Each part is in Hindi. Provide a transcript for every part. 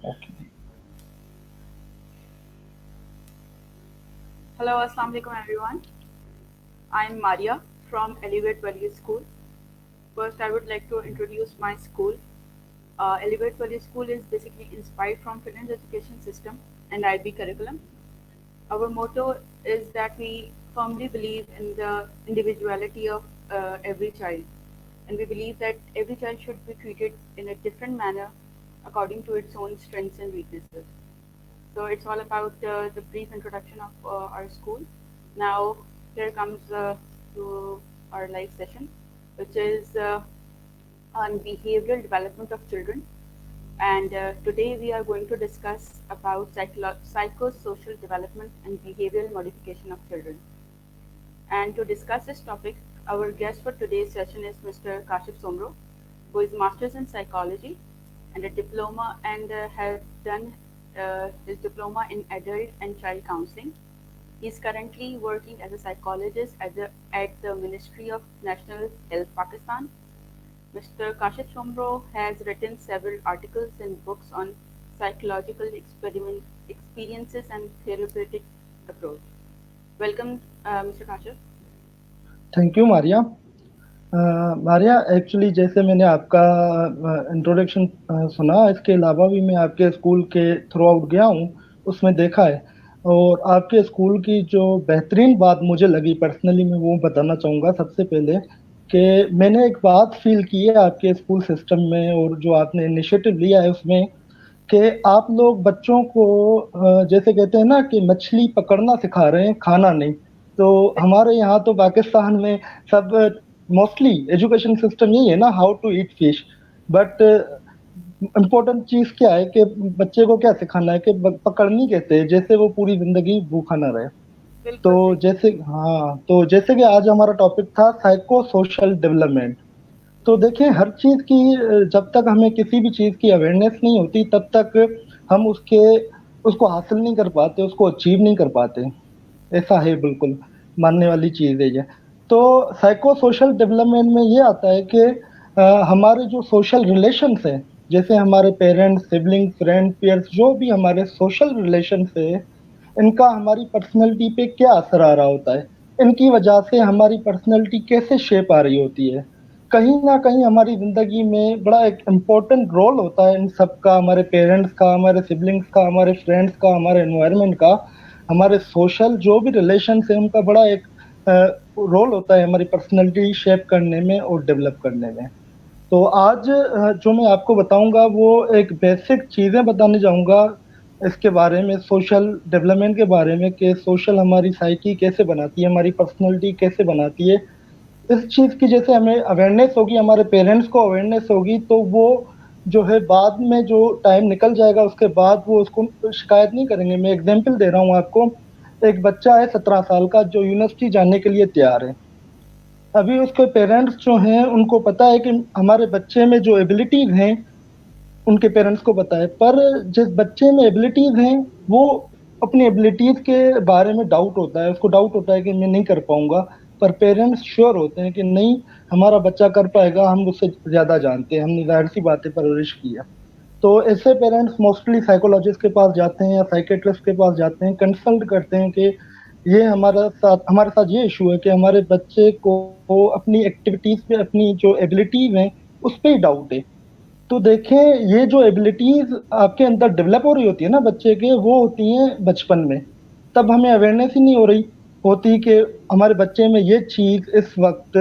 Okay. Hello, Assalamu alaikum everyone. I'm Maria from Elevate Valley School. First, I would like to introduce my school. Elevate Valley School is basically inspired from Finland's education system and IB curriculum. Our motto is that we firmly believe in the individuality of every child, and we believe that every child should be treated in a different manner according to its own strengths and weaknesses. So it's all about the brief introduction of our school. Now here comes to our live session, which is on behavioral development of children. And today we are going to discuss about psychosocial development and behavioral modification of children. And to discuss this topic, our guest for today's session is Mr. Kashif Somro, who is Master's in Psychology and a diploma and has done his diploma in adult and child counseling. He is currently working as a psychologist at the Ministry of National Health, Pakistan. Mr. Kashif Somro has written several articles and books on psychological experiences and therapeutic approach. Welcome, Mr. Kashif. Thank you Maria. Maria, actually जैसे मैंने आपका इंट्रोडक्शन सुना, इसके अलावा भी मैं आपके स्कूल के थ्रू आउट गया हूँ, उसमें देखा है। और आपके स्कूल की जो बेहतरीन बात मुझे लगी पर्सनली, मैं वो बताना चाहूँगा सबसे पहले कि मैंने एक बात फील की है आपके स्कूल सिस्टम में और जो आपने इनिशिएटिव लिया है उसमें, कि आप लोग बच्चों को जैसे कहते हैं ना कि मछली पकड़ना सिखा रहे हैं, खाना नहीं। तो हमारे यहाँ तो पाकिस्तान में सब मोस्टली एजुकेशन सिस्टम यही है ना, how to eat fish. But important चीज क्या है कि बच्चे को क्या सिखाना है कि पकड़नी कैसे है, जैसे वो पूरी जिंदगी भूखा ना रहे। तो बिल्कुल सही। जैसे कि आज हमारा टॉपिक था साइको सोशल डेवलपमेंट। तो देखिए, हर चीज की जब तक हमें किसी भी चीज की अवेयरनेस नहीं होती तब तक हम उसको हासिल नहीं कर पाते, उसको अचीव नहीं कर पाते। ऐसा है, बिल्कुल मानने वाली चीज है ये। तो साइको सोशल डेवलपमेंट में ये आता है कि हमारे जो सोशल रिलेशंस हैं, जैसे हमारे पेरेंट्स, सिबलिंग, फ्रेंड, पीयर्स, जो भी हमारे सोशल रिलेशंस है, इनका हमारी पर्सनैलिटी पे क्या असर आ रहा होता है, इनकी वजह से हमारी पर्सनैलिटी कैसे शेप आ रही होती है। कहीं ना कहीं हमारी जिंदगी में बड़ा एक इम्पोर्टेंट रोल होता है इन सब का, हमारे पेरेंट्स का, हमारे सिबलिंग्स का, हमारे फ्रेंड्स का, हमारे एनवायरनमेंट का, हमारे सोशल जो भी रिलेशन है उनका बड़ा एक रोल होता है हमारी पर्सनैलिटी शेप करने में और डेवलप करने में। तो आज जो मैं आपको बताऊंगा वो एक बेसिक चीजें बताने जाऊंगा इसके बारे में, सोशल डेवलपमेंट के बारे में, कि सोशल हमारी साइकी कैसे बनाती है, हमारी पर्सनैलिटी कैसे बनाती है। इस चीज की जैसे हमें अवेयरनेस होगी, हमारे पेरेंट्स को अवेयरनेस होगी, तो वो जो है बाद में जो टाइम निकल जाएगा उसके बाद वो उसको शिकायत नहीं करेंगे। मैं एग्जांपल दे रहा हूँ आपको। एक बच्चा है 17 साल का जो यूनिवर्सिटी जाने के लिए तैयार है। अभी उसके पेरेंट्स जो हैं उनको पता है कि हमारे बच्चे में जो एबिलिटीज हैं, उनके पेरेंट्स को पता है, पर जिस बच्चे में एबिलिटीज हैं वो अपनी एबिलिटीज के बारे में डाउट होता है, उसको डाउट होता है कि मैं नहीं कर पाऊंगा। पर पेरेंट्स श्योर होते हैं कि नहीं, हमारा बच्चा कर पाएगा, हम उससे ज्यादा जानते हैं, हमने जाहिर सी बातें परवरिश की है। तो ऐसे पेरेंट्स मोस्टली साइकोलॉजिस्ट के पास जाते हैं या साइकेट्रिस्ट के पास जाते हैं, कंसल्ट करते हैं कि ये हमारे साथ ये इशू है कि हमारे बच्चे को अपनी एक्टिविटीज पे, अपनी जो एबिलिटीज हैं उस पर ही डाउट है। तो देखें, ये जो एबिलिटीज आपके अंदर डेवलप हो रही होती है ना बच्चे के, वो होती हैं बचपन में। तब हमें अवेयरनेस ही नहीं हो रही होती कि हमारे बच्चे में ये चीज इस वक्त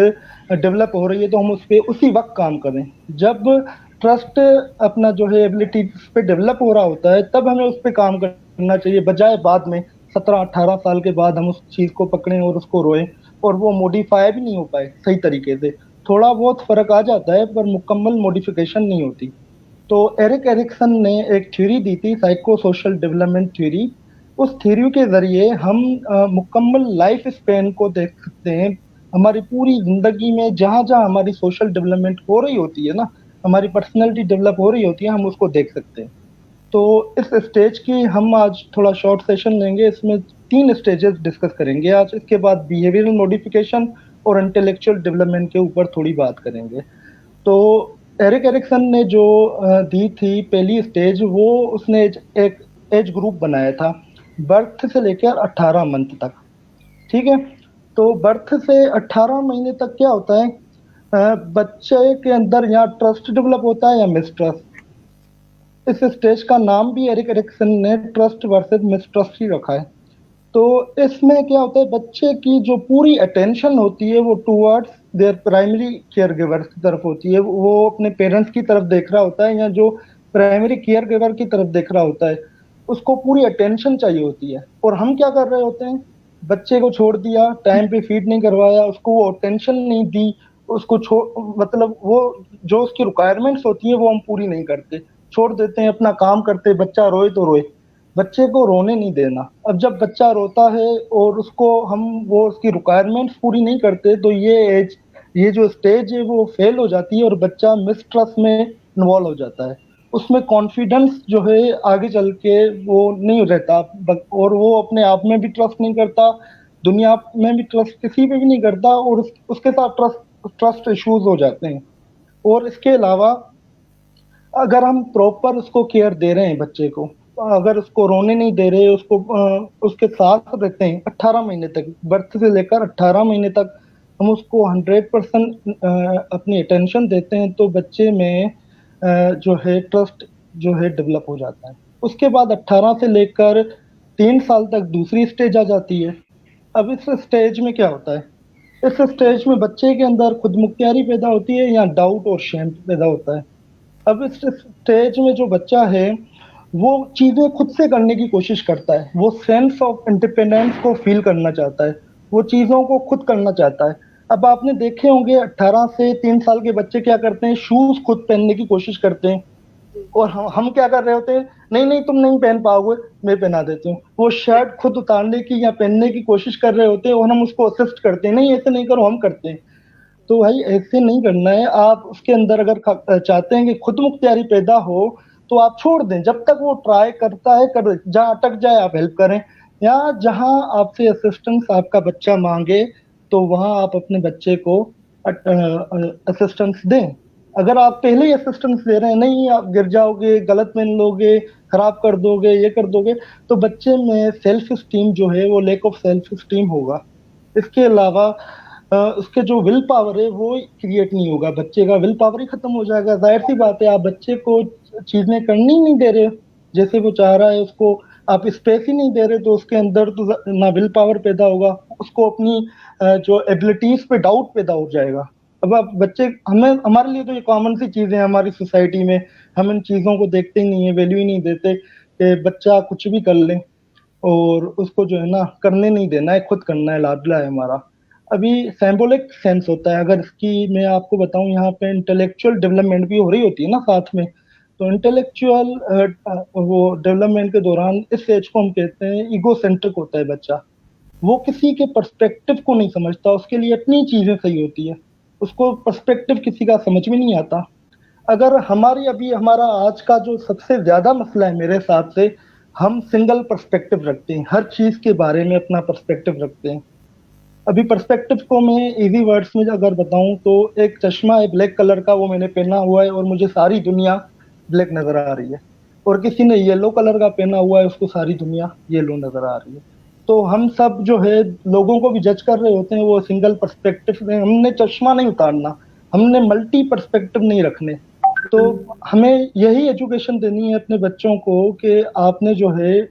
डेवलप हो रही है, तो हम उस पर उसी वक्त काम करें। जब ट्रस्ट अपना जो है एबिलिटी पे डेवलप हो रहा होता है तब हमें उस पर काम करना चाहिए, बजाय बाद में 17-18 साल के बाद हम उस चीज को पकड़ें और उसको रोएं और वो मॉडिफाई भी नहीं हो पाए सही तरीके से। थोड़ा बहुत फर्क आ जाता है पर मुकम्मल मॉडिफिकेशन नहीं होती। तो एरिक एरिक्सन ने एक थ्योरी दी थी, साइको सोशल डेवलपमेंट थ्योरी। उस थ्योरी के जरिए हम मुकम्मल लाइफ स्पेन को देख सकते हैं। हमारी पूरी जिंदगी में जहां जहां हमारी सोशल डेवलपमेंट हो रही होती है ना, हमारी पर्सनैलिटी डेवलप हो रही होती है, हम उसको देख सकते हैं। तो इस स्टेज की हम आज थोड़ा शॉर्ट सेशन लेंगे, इसमें 3 स्टेजेस डिस्कस करेंगे आज। इसके बाद बिहेवियरल मॉडिफिकेशन और इंटेलेक्चुअल डेवलपमेंट के ऊपर थोड़ी बात करेंगे। तो एरिक एरिक्सन ने जो दी थी पहली स्टेज, वो उसने एक एज ग्रुप बनाया था बर्थ से लेकर 18 मंथ तक। ठीक है, तो बर्थ से 18 महीने तक क्या होता है, बच्चे के अंदर या ट्रस्ट डेवलप होता है या मिसट्रस्ट। इस स्टेज का नाम भी एरिक एरिक्सन ने ट्रस्ट वर्सेस मिसट्रस्ट ही रखा है। तो इसमें क्या होता है, बच्चे की जो पूरी अटेंशन होती है वो towards their primary care givers की तरफ होती है। वो अपने पेरेंट्स की तरफ देख रहा होता है या जो प्राइमरी केयर गिवर की तरफ देख रहा होता है, उसको पूरी अटेंशन चाहिए होती है। और हम क्या कर रहे होते हैं, बच्चे को छोड़ दिया, टाइम पे फीड नहीं करवाया, उसको वो अटेंशन नहीं दी, उसको मतलब वो जो उसकी रिक्वायरमेंट्स होती है वो हम पूरी नहीं करते, छोड़ देते हैं, अपना काम करते, बच्चा रोए तो रोए। बच्चे को रोने नहीं देना। अब जब बच्चा रोता है और उसको हम वो उसकी रिक्वायरमेंट्स पूरी नहीं करते, तो ये जो स्टेज है वो फेल हो जाती है और बच्चा मिसट्रस्ट में इन्वॉल्व हो जाता है। उसमें कॉन्फिडेंस जो है आगे चल के वो नहीं रहता, और वो अपने आप में भी ट्रस्ट नहीं करता, दुनिया में भी ट्रस्ट किसी पे भी नहीं करता, और उसके साथ ट्रस्ट इश्यूज हो जाते हैं। और इसके अलावा अगर हम प्रॉपर उसको केयर दे रहे हैं बच्चे को, अगर उसको रोने नहीं दे रहे, उसके साथ रहते हैं 18 महीने तक, बर्थ से लेकर 18 महीने तक हम उसको 100% अपनी अटेंशन देते हैं, तो बच्चे में जो है ट्रस्ट जो है डेवलप हो जाता है। उसके बाद 18 से लेकर 3 साल तक दूसरी स्टेज आ जाती है। अब इस स्टेज में क्या होता है, इस स्टेज में बच्चे के अंदर खुद मुख्तियारी पैदा होती है या डाउट और शेम पैदा होता है। अब इस स्टेज में जो बच्चा है वो चीजें खुद से करने की कोशिश करता है, वो सेंस ऑफ इंडिपेंडेंस को फील करना चाहता है, वो चीजों को खुद करना चाहता है। अब आपने देखे होंगे 18 से 3 साल के बच्चे क्या करते हैं, शूज खुद पहनने की कोशिश करते हैं, जी और हम क्या कर रहे होते हैं, नहीं नहीं तुम नहीं पहन पाओगे, मैं पहना देती हूँ। वो शर्ट खुद उतारने की या पहनने की कोशिश कर रहे होते हैं और हम उसको असिस्ट करते हैं, नहीं ऐसे नहीं करो, हम करते हैं। तो भाई ऐसे नहीं करना है। आप उसके अंदर अगर चाहते हैं कि खुद मुख्तियारी पैदा हो, तो आप छोड़ दें, जब तक वो ट्राई करता है कर, जहाँ अटक जाए आप हेल्प करें, या जहाँ आपसे असिस्टेंस आपका बच्चा मांगे तो वहां आप अपने बच्चे को असिस्टेंस दें। अगर आप पहले ही असिस्टेंस दे रहे हैं, नहीं आप गिर जाओगे, गलत पहन लोगे, खराब कर दोगे, ये कर दोगे, तो बच्चे में सेल्फ स्टीम जो है वो लैक ऑफ सेल्फ स्टीम होगा। इसके अलावा उसके जो विल पावर है वो क्रिएट नहीं होगा, बच्चे का विल पावर ही खत्म हो जाएगा। जाहिर सी बात है, आप बच्चे को चीजें करनी ही नहीं दे रहे, जैसे वो चाह रहा है, उसको आप स्पेस ही नहीं दे रहे, तो उसके अंदर तो ना विल पावर पैदा होगा, उसको अपनी जो एबिलिटीज पे डाउट पैदा हो जाएगा। अब आप बच्चे, हमें हमारे लिए तो ये कॉमन सी चीजें हैं हमारी सोसाइटी में, हम इन चीजों को देखते ही नहीं है, वैल्यू ही नहीं देते कि बच्चा कुछ भी कर ले, और उसको जो है ना करने नहीं देना है, खुद करना है, लाडला है हमारा। अभी सिंबॉलिक सेंस होता है, अगर इसकी मैं आपको बताऊं, यहाँ पे इंटेलेक्चुअल डेवलपमेंट भी हो रही होती है ना साथ में। तो इंटेलेक्चुअल वो डेवलपमेंट के दौरान इस स्टेज को हम कहते हैं ईगो सेंट्रिक होता है बच्चा। वो किसी के पर्सपेक्टिव को नहीं समझता, उसके लिए अपनी चीजें सही होती है, उसको पर्सपेक्टिव किसी का समझ में नहीं आता। अगर हमारा आज का जो सबसे ज्यादा मसला है मेरे हिसाब से, हम सिंगल पर्सपेक्टिव रखते हैं, हर चीज के बारे में अपना पर्सपेक्टिव रखते हैं। अभी पर्सपेक्टिव को मैं इजी वर्ड्स में अगर बताऊं तो, एक चश्मा है ब्लैक कलर का, वो मैंने पहना हुआ है और मुझे सारी दुनिया ब्लैक नजर आ रही है, और किसी ने येलो कलर का पहना हुआ है, उसको सारी दुनिया येलो नजर आ रही है। तो हम सब जो है लोगों को भी जज कर रहे होते हैं वो सिंगल पर्सपेक्टिव में। हमने चश्मा नहीं उतारना, हमने मल्टी पर्सपेक्टिव नहीं रखने। तो हमें यही एजुकेशन देनी है अपने बच्चों को कि आपने जो है,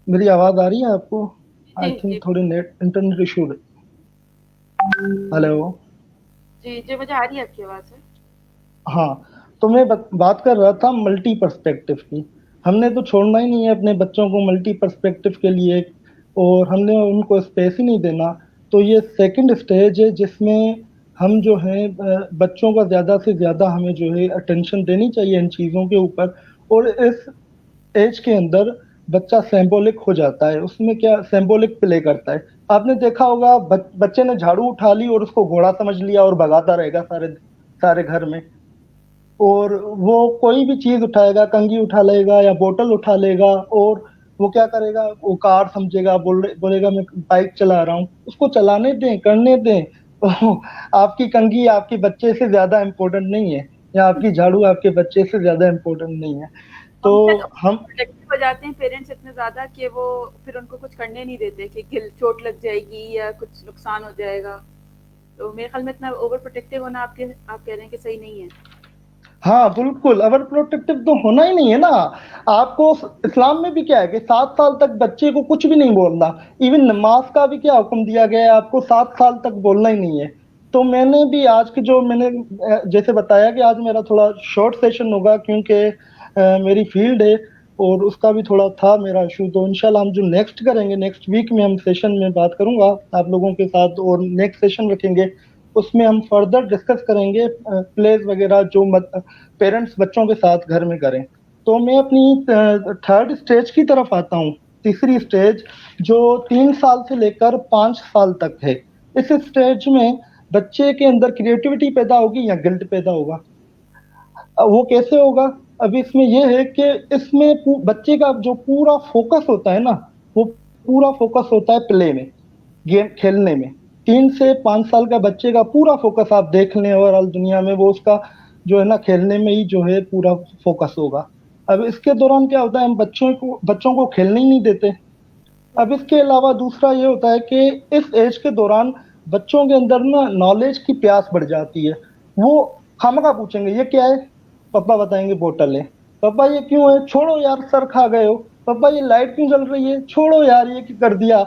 मेरी आवाज आ रही है आपको? आई जी थिंक जी थोड़ी नेट इंटरनेट इशू। हेलो। जी जी, मुझे आ रही है आपकी आवाज़ है। हाँ, तो मैं बात कर रहा था मल्टी पर्सपेक्टिव की। हमने तो छोड़ना ही नहीं है अपने बच्चों को मल्टी पर्सपेक्टिव के लिए, और हमने उनको स्पेस ही नहीं देना। तो ये सेकंड स्टेज है जिसमें हम जो है बच्चों का ज्यादा से ज्यादा हमें जो है अटेंशन देनी चाहिए इन चीजों के ऊपर। और इस एज के अंदर बच्चा सिंबॉलिक हो जाता है, उसमें क्या सिंबॉलिक प्ले करता है। आपने देखा होगा बच्चे ने झाड़ू उठा ली और उसको घोड़ा समझ लिया और भगाता रहेगा सारे सारे घर में। और वो कोई भी चीज उठाएगा, कंघी उठा लेगा या बोतल उठा लेगा, और वो क्या करेगा, वो कार समझेगा, बोलेगा मैं बाइक चला रहा हूँ, उसको चलाने दें, करने दें। तो आपकी कंघी आपके बच्चे से ज़्यादा इम्पोर्टेंट नहीं है, या आपकी झाड़ू आपके बच्चे से ज़्यादा इम्पोर्टेंट नहीं है। तो हम शायद हम प्रोटेक्टिव हो जाते हैं पेरेंट्स इतने ज़्यादा कि वो फिर उनको कुछ करने नहीं देते कि गिल चोट लग जाएगी या कुछ नुकसान हो जाएगा। तो मेरे ख्याल में इतना ओवर प्रोटेक्टिव होना आप कह रहे हैं कि सही नहीं है। हाँ, बिल्कुल, ओवर प्रोटेक्टिव तो होना ही नहीं है ना। आपको इस्लाम में भी क्या है कि 7 साल तक बच्चे को कुछ भी नहीं बोलना। इवन नमाज का भी क्या हुक्म दिया गया है, आपको 7 साल तक बोलना ही नहीं है। तो मैंने भी आज की जो मैंने जैसे बताया कि आज मेरा थोड़ा शॉर्ट सेशन होगा, क्योंकि मेरी फील्ड है और उसका भी थोड़ा था मेरा इशू। तो इंशाल्लाह हम जो नेक्स्ट करेंगे, नेक्स्ट वीक में हम सेशन में बात करूंगा आप लोगों के साथ, और नेक्स्ट सेशन रखेंगे उसमें हम फर्दर डिस्कस करेंगे प्लेस वगैरह जो पेरेंट्स बच्चों के साथ घर में करें। तो मैं अपनी थर्ड स्टेज की तरफ आता हूँ। तीसरी स्टेज जो 3 साल से लेकर 5 साल तक है। इस स्टेज में बच्चे के अंदर क्रिएटिविटी पैदा होगी या गिल्ट पैदा होगा। वो कैसे होगा? अब इसमें ये है कि इसमें बच्चे का जो पूरा फोकस होता है ना, वो पूरा फोकस होता है प्ले में, गेम खेलने में। 3 से 5 साल का बच्चे का पूरा फोकस आप देख लें ओवरऑल दुनिया में, वो उसका जो है ना खेलने में ही जो है पूरा फोकस होगा। अब इसके दौरान क्या होता है, हम बच्चों को खेलने ही नहीं देते। अब इसके अलावा दूसरा ये होता है कि इस एज के दौरान बच्चों के अंदर ना नॉलेज की प्यास बढ़ जाती है। वो खामखा पूछेंगे ये क्या है, पापा बताएंगे बोतल है। पापा ये क्यों है, छोड़ो यार सर खा गए हो। पापा ये लाइट क्यों जल रही है, छोड़ो यार ये क्यों कर दिया।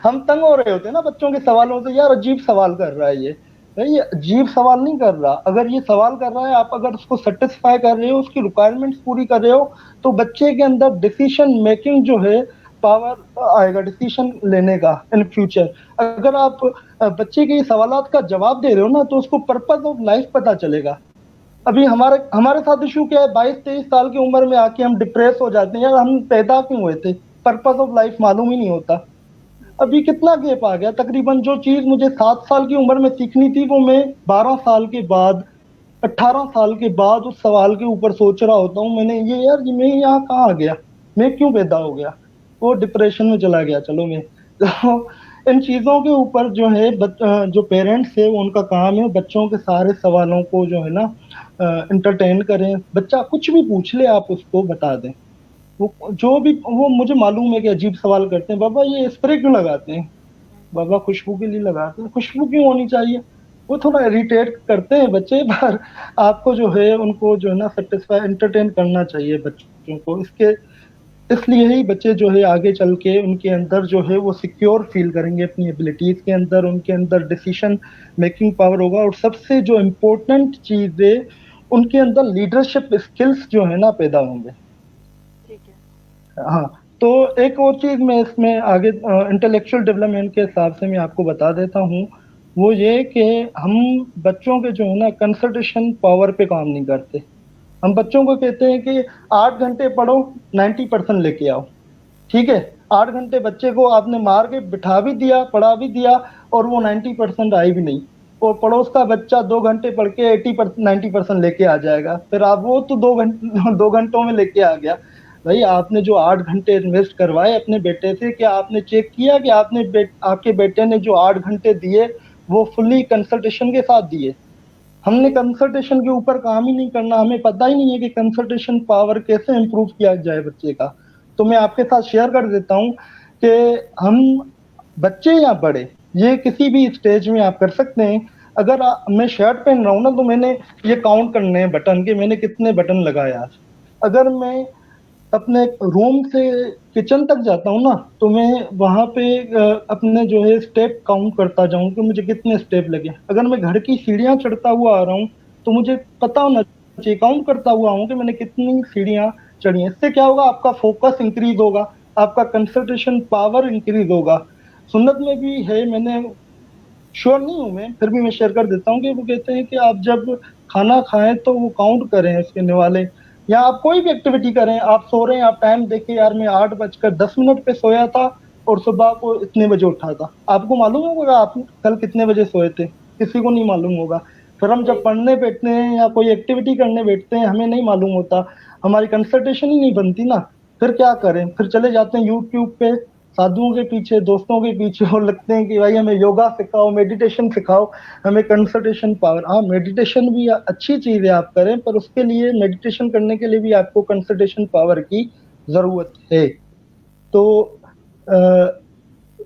हम तंग हो रहे होते हैं ना बच्चों के सवालों से, यार अजीब सवाल कर रहा है ये। भाई ये अजीब सवाल नहीं कर रहा, अगर ये सवाल कर रहा है आप अगर उसको सेटिस्फाई कर रहे हो, उसकी रिक्वायरमेंट्स पूरी कर रहे हो, तो बच्चे के अंदर डिसीजन मेकिंग जो है पावर आएगा डिसीजन लेने का इन फ्यूचर। अगर आप बच्चे के सवालात का जवाब दे रहे हो ना, तो उसको पर्पस ऑफ लाइफ पता चलेगा। अभी हमारे हमारे साथ इशू क्या है, 22-23 साल की उम्र में आके हम डिप्रेस हो जाते हैं, यार हम पैदा क्यों हुए थे, पर्पस ऑफ लाइफ मालूम ही नहीं होता। अभी कितना गैप आ गया, तकरीबन जो चीज मुझे 7 साल की उम्र में सीखनी थी, वो मैं 12 साल के बाद, 18 साल के बाद उस सवाल के ऊपर सोच रहा होता हूँ। मैंने ये यार मैं यहाँ कहाँ आ गया, मैं क्यों पैदा हो गया, वो डिप्रेशन में चला गया। चलो मैं तो इन चीजों के ऊपर जो है जो पेरेंट्स है उनका काम है बच्चों के सारे सवालों को जो है ना इंटरटेन करें। बच्चा कुछ भी पूछ ले आप उसको बता दें। वो जो भी, वो मुझे मालूम है कि अजीब सवाल करते हैं, बाबा ये स्प्रे क्यों लगाते हैं, बाबा खुशबू के लिए लगाते हैं, खुशबू क्यों होनी चाहिए। वो थोड़ा इरिटेट करते हैं बच्चे, पर आपको जो है उनको जो है ना सेटिस्फाई एंटरटेन करना चाहिए बच्चों को। इसके इसलिए ही बच्चे जो है आगे चल के उनके अंदर जो है वो सिक्योर फील करेंगे अपनी एबिलिटीज के अंदर, उनके अंदर डिसीजन मेकिंग पावर होगा, और सबसे जो इम्पोर्टेंट चीज है उनके अंदर लीडरशिप स्किल्स जो है ना पैदा होंगे। ठीक है। हाँ, तो एक और चीज मैं इसमें आगे इंटेलेक्चुअल डेवलपमेंट के हिसाब से मैं आपको बता देता हूँ। वो ये कि हम बच्चों के जो है ना कंसंट्रेशन पावर पे काम नहीं करते। हम बच्चों को कहते हैं कि 8 घंटे पढ़ो, 90% लेके आओ। ठीक है, 8 घंटे बच्चे को आपने मार के बिठा भी दिया, पढ़ा भी दिया, और वो 90% आई भी नहीं। और पड़ोस का बच्चा 2 घंटे पढ़ के 80% 90% लेके आ जाएगा, फिर आप वो तो 2 घंटे 2 घंटों में लेके आ गया। भाई आपने जो 8 घंटे इन्वेस्ट करवाए अपने बेटे से, क्या आपने चेक किया कि आपके बेटे ने जो 8 घंटे दिए वो फुल्ली कंसल्टेशन के साथ दिए? हमने कंसल्टेशन के ऊपर काम ही नहीं करना, हमें पता ही नहीं है कि कंसल्टेशन पावर कैसे इंप्रूव किया जाए बच्चे का। तो मैं आपके साथ शेयर कर देता हूँ कि हम बच्चे या बड़े, ये किसी भी स्टेज में आप कर सकते हैं। अगर मैं शर्ट पहन रहा हूँ ना, तो मैंने ये काउंट करने हैं बटन के, मैंने कितने बटन लगाए आज। अगर मैं अपने रूम से किचन तक जाता हूँ ना, तो मैं वहां पे अपने जो है स्टेप काउंट करता जाऊं कि मुझे कितने स्टेप लगे। अगर मैं घर की सीढ़ियां चढ़ता हुआ आ रहा हूँ, तो मुझे पता होना चाहिए, काउंट करता हुआ हूँ कि मैंने कितनी सीढ़ियां चढ़ी हैं। इससे क्या होगा, आपका फोकस इंक्रीज होगा, आपका कंसंट्रेशन पावर इंक्रीज होगा। सुन्नत में भी है, मैंने श्योर नहीं हूं मैं, फिर भी मैं शेयर कर देता हूँ कि वो कहते हैं कि आप जब खाना खाएं तो वो काउंट करें उसके निवाले, या आप कोई भी एक्टिविटी करें, आप सो रहे हैं, आप टाइम देखें, यार मैं 8:10 पे सोया था और सुबह को इतने बजे उठा था। आपको मालूम होगा आप कल कितने बजे सोए थे? किसी को नहीं मालूम होगा। फिर हम जब पढ़ने बैठते हैं या कोई एक्टिविटी करने बैठते हैं, हमें नहीं मालूम होता, हमारी कंसंट्रेशन ही नहीं बनती ना। फिर क्या करें, फिर चले जाते हैं यूट्यूब पे, साधुओं के पीछे, दोस्तों के पीछे और लगते हैं कि भाई हमें योगा सिखाओ, मेडिटेशन सिखाओ, हमें कंसंट्रेशन पावर। हाँ, मेडिटेशन भी अच्छी चीज है, आप करें, पर उसके लिए, मेडिटेशन करने के लिए भी आपको कंसंट्रेशन पावर की जरूरत है। तो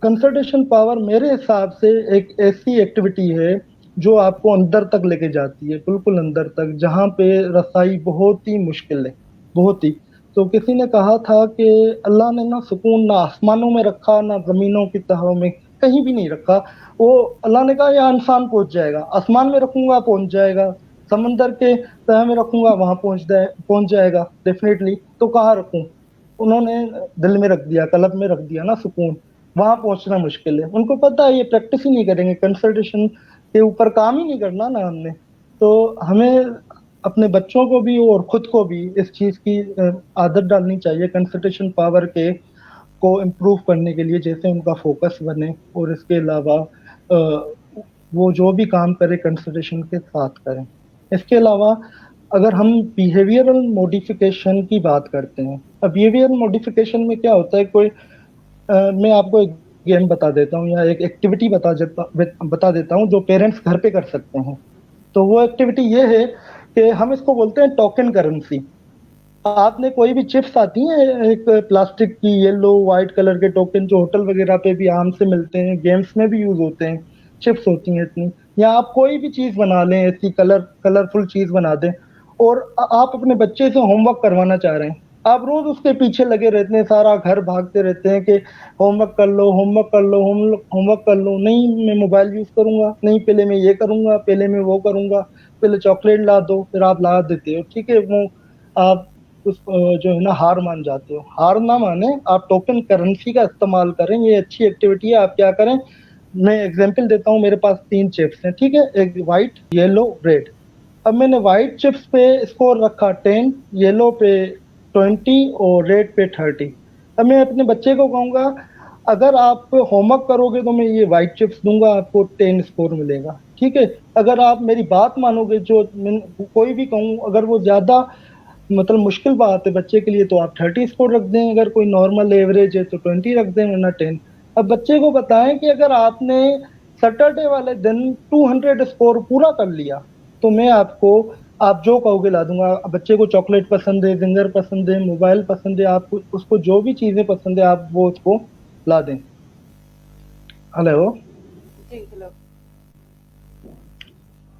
कंसंट्रेशन पावर मेरे हिसाब से एक ऐसी एक्टिविटी है जो आपको अंदर तक लेके जाती है, बिल्कुल अंदर तक, जहाँ पे रसाई बहुत ही मुश्किल है, बहुत ही। तो किसी ने कहा था कि अल्लाह ने ना सुकून ना आसमानों में रखा, ना जमीनों की तहों में, कहीं भी नहीं रखा। वो अल्लाह ने कहा यहाँ इंसान पहुंच जाएगा, आसमान में रखूंगा पहुंच जाएगा, समंदर के तह में रखूंगा वहां पहुंच जाएगा डेफिनेटली। तो कहाँ रखूं? उन्होंने दिल में रख दिया, कल्ब में रख दिया ना सुकून, वहां पहुंचना मुश्किल है। उनको पता है ये प्रैक्टिस ही नहीं करेंगे, कंसल्टेशन के ऊपर काम ही नहीं करना ना हमने। तो हमें अपने बच्चों को भी और खुद को भी इस चीज की आदत डालनी चाहिए, कंसंट्रेशन पावर के को इम्प्रूव करने के लिए, जैसे उनका फोकस बने। और इसके अलावा वो जो भी काम करे कंसंट्रेशन के साथ करें। इसके अलावा अगर हम बिहेवियरल मॉडिफिकेशन की बात करते हैं, अब बिहेवियरल मॉडिफिकेशन में क्या होता है, मैं आपको एक गेम बता देता हूँ या एक एक्टिविटी बता देता हूँ जो पेरेंट्स घर पे कर सकते हैं। तो वो एक्टिविटी ये है कि हम इसको बोलते हैं टोकन करेंसी। आपने कोई भी चिप्स आती हैं एक प्लास्टिक की येलो व्हाइट कलर के टोकन, जो होटल वगैरह पे भी आम से मिलते हैं, गेम्स में भी यूज होते हैं, चिप्स होती हैं इतनी। या आप कोई भी चीज बना लें, ऐसी कलरफुल चीज बना दें, और आप अपने बच्चे से होमवर्क करवाना चाह रहे हैं, आप रोज उसके पीछे लगे रहते हैं, सारा घर भागते रहते हैं कि होमवर्क कर लो, होमवर्क कर लो, होमवर्क कर लो। नहीं, मैं मोबाइल यूज करूंगा, नहीं पहले मैं ये करूंगा, पहले मैं वो करूंगा, पहले चॉकलेट ला दो, फिर आप ला देते हो, ठीक है। वो आप उस जो है ना हार मान जाते हो। हार ना माने, आप टोकन करेंसी का इस्तेमाल करें, ये अच्छी एक्टिविटी है। आप क्या करें, मैं एग्जांपल देता हूँ, मेरे पास 3 चिप्स हैं, ठीक है, एक व्हाइट, येलो, रेड। अब मैंने व्हाइट चिप्स पे स्कोर रखा 10, येलो पे 20 और रेड पे 30। अब मैं अपने बच्चे को कहूंगा, अगर आप होमवर्क करोगे तो मैं ये व्हाइट चिप्स दूंगा, आपको 10 स्कोर मिलेगा, ठीक है। अगर आप मेरी बात मानोगे, जो मैं कोई भी कहूँ, अगर वो ज्यादा मतलब मुश्किल बात है बच्चे के लिए, तो आप 30 स्कोर रख दें, अगर कोई नॉर्मल एवरेज है तो 20 रख दें, वरना 10। अब बच्चे को बताएं कि अगर आपने सैटरडे वाले दिन 200 स्कोर पूरा कर लिया तो मैं आपको, आप जो कहोगे ला दूंगा। बच्चे को चॉकलेट पसंद है, जिंगर पसंद है, मोबाइल पसंद है, आप उसको जो भी चीजें पसंद है आप वो उसको ला दें। हेलो, जी हेलो।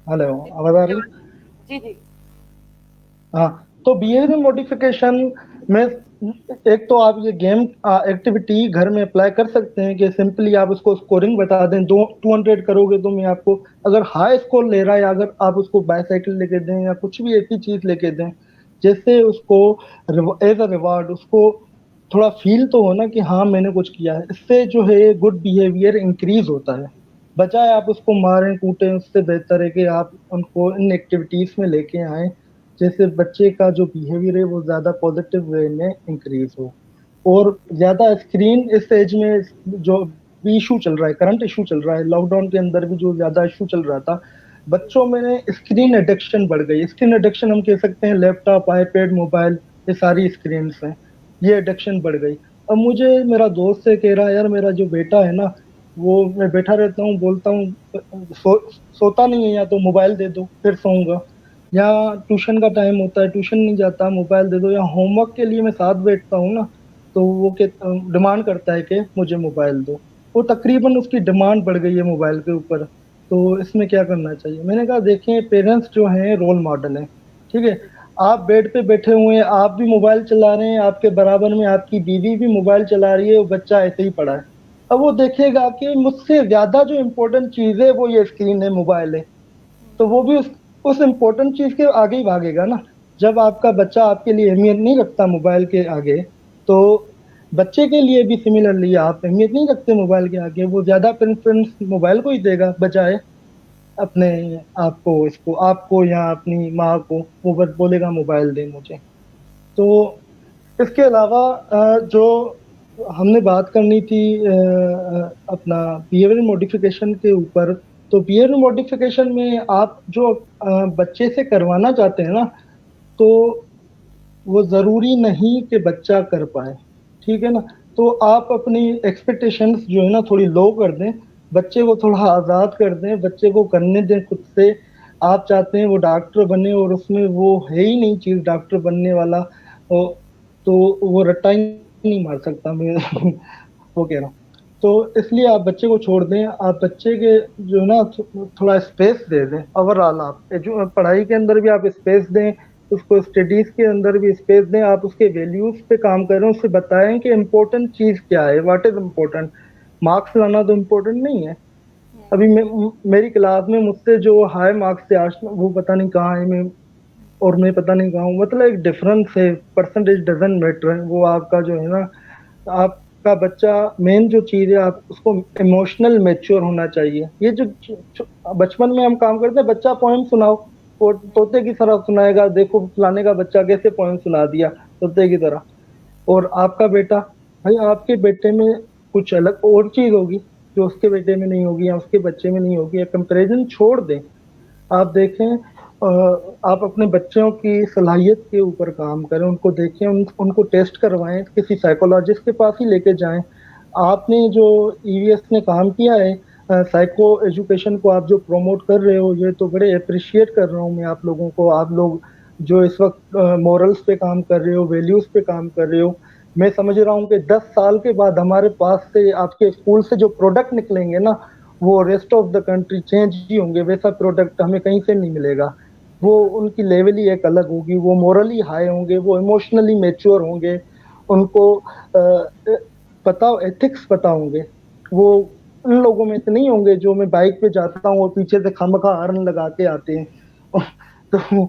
हेलो, जी आवाज आ रही? जी जी। हाँ, तो बिहेवियर मॉडिफिकेशन में एक तो आप ये गेम एक्टिविटी घर में अप्लाई कर सकते हैं कि सिंपली आप उसको स्कोरिंग बता दें, 200 करोगे तो मैं आपको, अगर हाई स्कोर ले रहा है, अगर आप उसको बाईसाइकिल लेके दें या कुछ भी ऐसी चीज लेके दें, जैसे उसको एज अ रिवार्ड उसको थोड़ा फील तो हो ना कि हाँ मैंने कुछ किया है। इससे जो है गुड बिहेवियर इंक्रीज होता है। बजाय आप उसको मारें कूटें, उससे बेहतर है कि आप उनको इन एक्टिविटीज में लेके आए, जैसे बच्चे का जो बिहेवियर है वो ज्यादा पॉजिटिव वे में इंक्रीज हो। और ज्यादा स्क्रीन इस एज में जो भी इशू चल रहा है, करंट इशू चल रहा है, लॉकडाउन के अंदर भी जो ज्यादा इशू चल रहा था, बच्चों में स्क्रीन एडिक्शन बढ़ गई। स्क्रीन एडिक्शन हम कह सकते हैं, लैपटॉप, आईपैड, मोबाइल, ये सारी स्क्रीन हैं, ये एडिक्शन बढ़ गई। अब मुझे मेरा दोस्त से कह रहा है, यार मेरा जो बेटा है ना, वो, मैं बैठा रहता हूँ, बोलता हूँ सोता नहीं है, या तो मोबाइल दे दो फिर सोऊंगा, या ट्यूशन का टाइम होता है ट्यूशन नहीं जाता, मोबाइल दे दो, या होमवर्क के लिए मैं साथ बैठता हूँ ना, तो वो के डिमांड करता है कि मुझे मोबाइल दो। वो तकरीबन उसकी डिमांड बढ़ गई है मोबाइल के ऊपर। तो इसमें क्या करना चाहिए? मैंने कहा देखें, पेरेंट्स जो हैं रोल मॉडल हैं, ठीक है। आप बेड पे बैठे हुए हैं, आप भी मोबाइल चला रहे हैं, आपके बराबर में आपकी बीवी भी मोबाइल चला रही है, वो बच्चा ऐसे ही पड़ा है। अब वो देखेगा कि मुझसे ज्यादा जो इम्पोर्टेंट चीज है वो ये स्क्रीन है, मोबाइल है, तो वो भी उस इम्पोर्टेंट चीज के आगे ही भागेगा ना। जब आपका बच्चा आपके लिए अहमियत नहीं रखता मोबाइल के आगे, तो बच्चे के लिए भी सिमिलरली आप अहमियत नहीं रखते मोबाइल के आगे, वो ज्यादा प्रेफरेंस मोबाइल को ही देगा, बजाय अपने आपको, इसको आपको या अपनी माँ को वो बस बोलेगा मोबाइल दे मुझे। तो इसके अलावा जो हमने बात करनी थी अपना बिहेवियर मॉडिफिकेशन के ऊपर, तो बिहेवियर मॉडिफिकेशन में आप जो बच्चे से करवाना चाहते हैं ना, तो वो जरूरी नहीं कि बच्चा कर पाए, ठीक है ना। तो आप अपनी एक्सपेक्टेशंस जो है ना थोड़ी लो कर दें, बच्चे को थोड़ा आज़ाद कर दें, बच्चे को करने दें खुद से। आप चाहते हैं वो डॉक्टर बने और उसमें वो है ही नहीं चीज़ डॉक्टर बनने वाला, तो वो रट्टा ही नहीं मार सकता, मैं वो कह रहा हूँ। तो इसलिए आप बच्चे को छोड़ दें, आप बच्चे के जो है ना थोड़ा स्पेस दे दें। ओवरऑल आप पढ़ाई के अंदर भी आप स्पेस दें, उसको स्टडीज के अंदर भी स्पेस दें, आप उसके वैल्यूज पे काम करें, उससे बताएं कि इम्पोर्टेंट चीज क्या है, व्हाट इज इम्पोर्टेंट। मार्क्स लाना तो इम्पोर्टेंट नहीं है। अभी मेरी क्लास में मुझसे जो हाई मार्क्स थे आज, वो पता नहीं कहाँ है, मैं पता नहीं कहाँ हूँ। मतलब एक डिफरेंस है, परसेंटेज डजंट मैटर, वो आपका जो है ना, आपका बच्चा मेन जो चीज है, आप उसको इमोशनल मैच्योर होना चाहिए। ये जो बचपन में हम काम करते हैं, बच्चा पोएम सुनाओ, वो तोते की तरह सुनाएगा, देखो फलाने का बच्चा कैसे पोएम सुना दिया तोते की तरह। और आपका बेटा, भाई आपके बेटे में कुछ अलग और चीज होगी जो उसके बेटे में नहीं होगी या उसके बच्चे में नहीं होगी। कंपैरिजन छोड़ दें। आप देखें, आप अपने बच्चों की सलाहियत के ऊपर काम करें, उनको देखें, उनको टेस्ट करवाएं, किसी साइकोलॉजिस्ट के पास ही लेके जाएं। आपने जो ईवीएस ने काम किया है, साइको एजुकेशन को आप जो प्रमोट कर रहे हो, ये तो बड़े अप्रिशिएट कर रहा हूँ मैं आप लोगों को। आप लोग जो इस वक्त मॉरल्स पे काम कर रहे हो, वैल्यूज पे काम कर रहे हो, मैं समझ रहा हूँ कि 10 साल के बाद हमारे पास से आपके स्कूल से जो प्रोडक्ट निकलेंगे ना, वो rest of the country change ही होंगे। वैसा प्रोडक्ट हमें कहीं से नहीं मिलेगा। वो उनकी लेवल ही एक अलग होगी, वो मोरली हाई होंगे, वो इमोशनली मैच्योर होंगे, उनको पता, एथिक्स पता होंगे। वो उन लोगों में से नहीं होंगे जो मैं बाइक पे जाता हूँ और पीछे से खामखा हॉर्न लगा के आते हैं। तो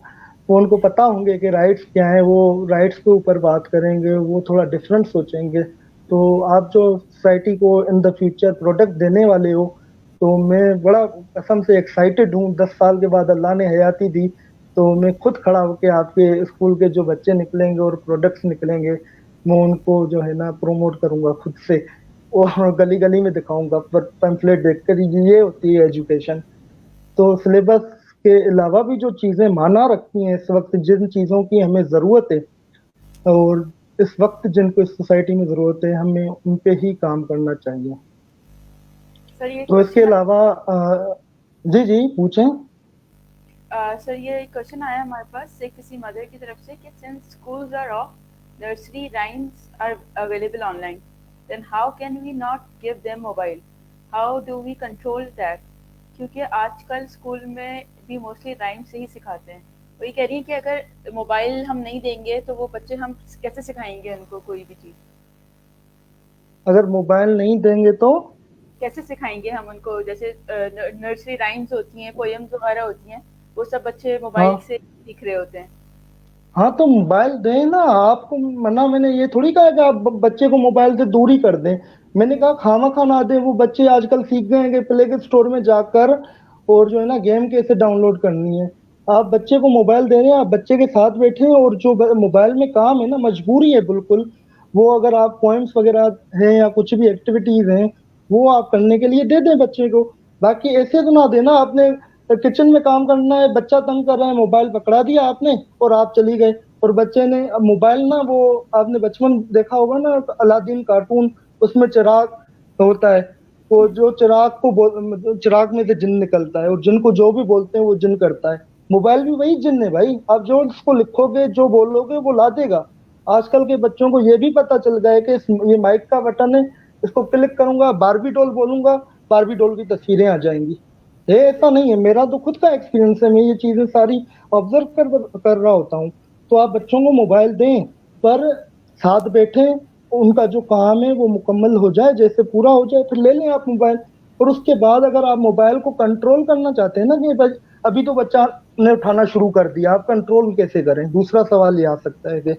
वो उनको पता होंगे कि राइट्स क्या है, वो राइट्स के ऊपर बात करेंगे, वो थोड़ा डिफरेंट सोचेंगे। तो आप जो सोसाइटी को इन द फ्यूचर प्रोडक्ट देने वाले हो, तो मैं बड़ा कसम से एक्साइटेड हूँ। 10 साल के बाद अल्लाह ने हयाती दी तो मैं खुद खड़ा होकर आपके स्कूल के जो बच्चे निकलेंगे और प्रोडक्ट्स निकलेंगे, मैं उनको जो है ना प्रमोट करूंगा खुद से, और गली गली में दिखाऊंगा पर पैम्फलेट देखकर, ये होती है एजुकेशन। तो सिलेबस के अलावा भी जो चीजें माना रखती हैं इस वक्त, जिन चीजों की हमें जरूरत है और इस वक्त जिनको इस सोसाइटी में जरूरत है, हमें उन पे ही काम करना चाहिए। सर ये तो इसके क्वेश्चन अलावा जी जी पूछें। सर ये क्वेश्चन आया हमारे पास से किसी मदर की तरफ से कि since schools are off, nursery rhymes are available online, then how can we not give them mobile, how do we control that? क्योंकि आजकल स्कूल में भी मोस्टली राइम से ही सिखाते हैं। वो ये कह रही है कि अगर मोबाइल हम नहीं देंगे तो वो बच्चे, हम कैसे सिखाएंगे उनको कोई भी चीज़? अगर मोबाइल नहीं देंगे तो कैसे सिखाएंगे हम उनको? जैसे नर्सरी राइम्स होती हैं, पोएम्स वगैरह होती हैं, वो सब बच्चे मोबाइल हाँ, से सीख रहे होते हैं। हाँ तो मोबाइल दें ना। आपको मना, मैंने ये थोड़ी कहा कि आप बच्चे को मोबाइल से दूर ही कर दें। मैंने कहा खामा खा ना दें। वो बच्चे आजकल सीख गए हैं कि प्ले के स्टोर में जाकर और जो है ना गेम कैसे डाउनलोड करनी है। आप बच्चे को मोबाइल दे रहे हैं, आप बच्चे के साथ बैठे हैं, और जो मोबाइल में काम है ना, मजबूरी है बिल्कुल, वो अगर आप पोएम्स वगैरह हैं या कुछ भी एक्टिविटीज हैं, वो आप करने के लिए दे दें बच्चे को। बाकी ऐसे तो ना देना, आपने किचन में काम करना है, बच्चा तंग कर रहा है, मोबाइल पकड़ा दिया आपने और आप चली गए। और बच्चे ने मोबाइल ना, वो आपने बचपन देखा होगा ना अलादीन कार्टून, उसमें चिराग होता है, वो जो चिराग में से जिन निकलता है, और जिन को जो भी बोलते हैं वो जिन करता है। मोबाइल भी वही जिन है भाई। आप जो उसको लिखोगे, जो बोलोगे, वो ला देगा। आजकल के बच्चों को ये भी पता चल गया है कि ये माइक का बटन है, इसको क्लिक करूंगा, बारबी डॉल बोलूंगा, बारबी डॉल की तस्वीरें आ जाएंगी। ये ऐसा नहीं है, मेरा तो खुद का एक्सपीरियंस है, मैं ये चीजें सारी ऑब्जर्व कर रहा होता हूँ। तो आप बच्चों को मोबाइल दें, पर साथ बैठे, उनका जो काम है वो मुकम्मल हो जाए, जैसे पूरा हो जाए फिर ले लें आप मोबाइल। और उसके बाद अगर आप मोबाइल को कंट्रोल करना चाहते हैं ना, कि अभी तो बच्चा ने उठाना शुरू कर दिया, आप कंट्रोल कैसे करें? दूसरा सवाल ये आ सकता है कि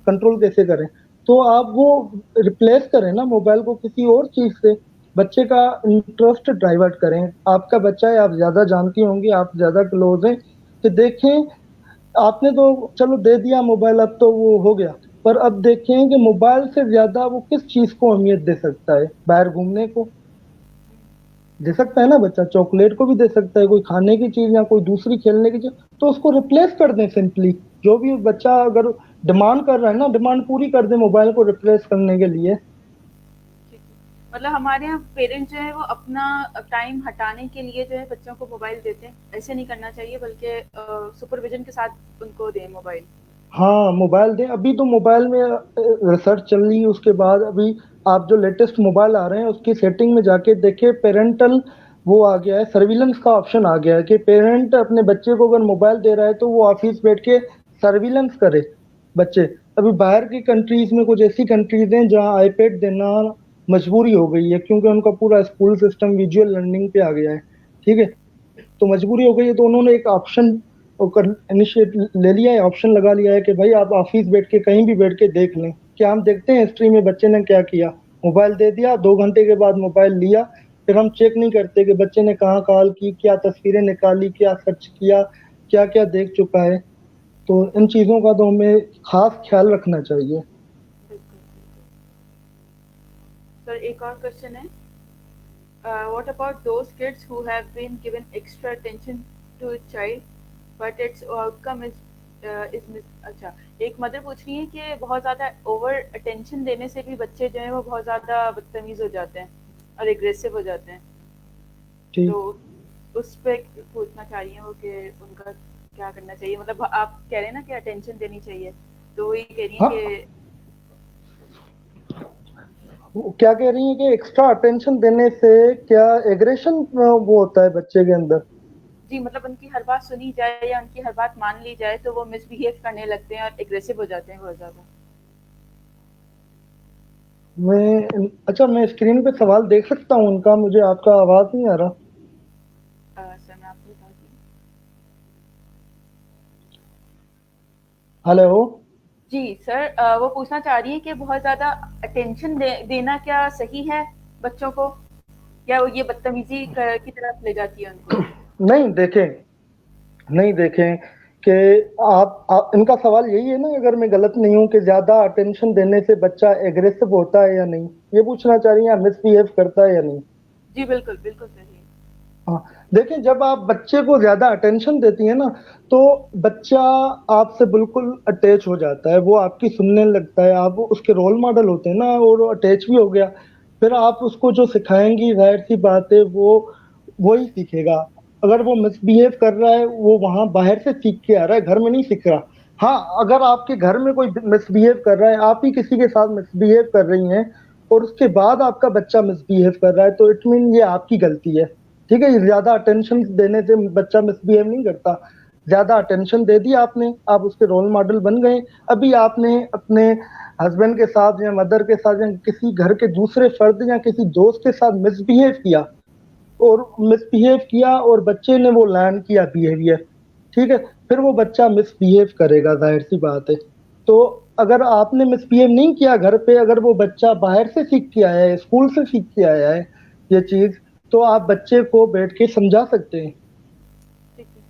कंट्रोल कैसे करें। तो आप वो रिप्लेस करें ना मोबाइल को किसी और चीज से, बच्चे का इंटरेस्ट डाइवर्ट करें। आपका बच्चा है, आप ज्यादा जानती होंगी, आप ज्यादा क्लोज हैं, कि देखें, आपने तो चलो दे दिया मोबाइल, अब तो वो हो गया, पर अब देखें कि मोबाइल से ज्यादा वो किस चीज को अहमियत दे सकता है। बाहर घूमने को दे सकता है ना बच्चा, चॉकलेट को भी दे सकता है, कोई खाने की चीज या कोई दूसरी खेलने की चीज, तो उसको रिप्लेस कर दें सिंपली। जो भी बच्चा अगर डिमांड कर रहा है ना, डिमांड पूरी कर दें मोबाइल को रिप्लेस करने के लिए। मतलब हमारे यहाँ पेरेंट्स जो है वो अपना टाइम हटाने के लिए जो है बच्चों को मोबाइल देते हैं, ऐसे नहीं करना चाहिए, बल्कि सुपरविजन के साथ उनको दें मोबाइल। हाँ, मोबाइल दें। अभी तो मोबाइल में रिसर्च चल रही है, उसके बाद अभी आप जो लेटेस्ट मोबाइल आ रहे हैं उसकी सेटिंग में जाके देखिए, पेरेंटल वो आ गया है, सर्विलेंस का ऑप्शन आ गया है कि पेरेंट अपने बच्चे को अगर मोबाइल दे रहा है तो वो ऑफिस बैठ के सर्विलेंस करे बच्चे। अभी बाहर की कंट्रीज में कुछ ऐसी कंट्रीज हैं जहाँ आईपैड देना मजबूरी हो गई है, क्योंकि उनका पूरा स्कूल सिस्टम विजुअल लर्निंग पे आ गया है। ठीक है, तो मजबूरी हो गई है, तो उन्होंने एक ऑप्शन कर इनिशिएट ले लिया है, ऑप्शन लगा लिया है कि भाई आप ऑफिस बैठ के कहीं भी बैठ के देख लें। क्या हम देखते हैं हिस्ट्री में बच्चे ने क्या किया? मोबाइल दे दिया, 2 घंटे के बाद मोबाइल लिया, फिर हम चेक नहीं करते कि बच्चे ने कहाँ कॉल की, क्या तस्वीरें निकाली, क्या सर्च किया, क्या क्या देख चुका है। तो इन चीज़ों का तो हमें खास ख्याल रखना चाहिए। बिल्कुल। सर एक और क्वेश्चन है, what about those kids who have been given extra attention to a child but its outcome अच्छा, एक मदर पूछ रही है कि बहुत ज़्यादा ओवर अटेंशन देने से भी बच्चे जो हैं वो बहुत ज़्यादा बदतमीज़ हो जाते हैं और एग्रेसिव हो जाते हैं। तो ठीक। उस पे पूछना चाह रही हैं वो कि उनका क्या करना चाहिए, मतलब आप कह रहे हैं ना कि अटेंशन देनी चाहिए, तो वही कह रही हैं हाँ, कि वो क्या कह रही है कि एक्स्ट्रा अटेंशन देने से क्या एग्रेशन वो होता है बच्चे के अंदर? जी, मतलब उनकी हर बात सुनी जाए या उनकी हर बात मान ली जाए तो वो मिसबिहेव करने लगते हैं और एग्रेसिव हो जाते हैं बहुत ज़्यादा। अच्छा, मैं स्क्रीन पे सवाल देख सकता हूँ उनका? मुझे आपका आवाज नहीं आ रहा। सर मैं आपको बता दूँ। हेलो। जी सर, वो पूछना चाह रही है कि बहुत ज़्यादा अटेंशन देना क्या सही है बच्चों को, या वो ये बदतमीजी की तरफ ले जाती है उनको? नहीं देखें, नहीं देखें कि इनका सवाल यही है ना, अगर मैं गलत नहीं हूँ, कि ज्यादा अटेंशन देने से बच्चा एग्रेसिव होता है या नहीं, ये पूछना चाह रही हैं, मिसबिहेव करता है या नहीं? जी बिल्कुल, बिल्कुल सही है। हाँ, देखिए, जब आप बच्चे को ज्यादा अटेंशन देती है ना, तो बच्चा आपसे बिल्कुल अटैच हो जाता है, वो आपकी सुनने लगता है, आप उसके रोल मॉडल होते हैं ना, और अटैच भी हो गया। फिर आप उसको जो सिखाएंगी, जाहिर सी बात है वो वही सीखेगा। अगर वो मिसबिहेव कर रहा है, वो वहां बाहर से सीख के आ रहा है, घर में नहीं सीख रहा। हाँ, अगर आपके घर में कोई मिसबिहेव कर रहा है, आप ही किसी के साथ मिसबिहेव कर रही हैं, और उसके बाद आपका बच्चा मिसबिहेव कर रहा है, तो इट मीन ये आपकी गलती है। ठीक है, ज्यादा अटेंशन देने से बच्चा मिसबिहेव नहीं करता। ज्यादा अटेंशन दे दी आपने, आप उसके रोल मॉडल बन गए। अभी आपने अपने हस्बैंड के साथ या मदर के साथ या किसी घर के दूसरे फर्द या किसी दोस्त के साथ मिसबिहेव किया और बच्चे ने वो लर्न किया बिहेवियर। ठीक है, फिर वो बच्चा मिसबिहेव करेगा, जाहिर सी बात है। तो अगर आपने मिसबिहेव नहीं किया घर पे, अगर वो बच्चा बाहर से सीख के आया है, स्कूल से सीख के आया है ये चीज, तो आप बच्चे को बैठ के समझा सकते हैं। ठीक है,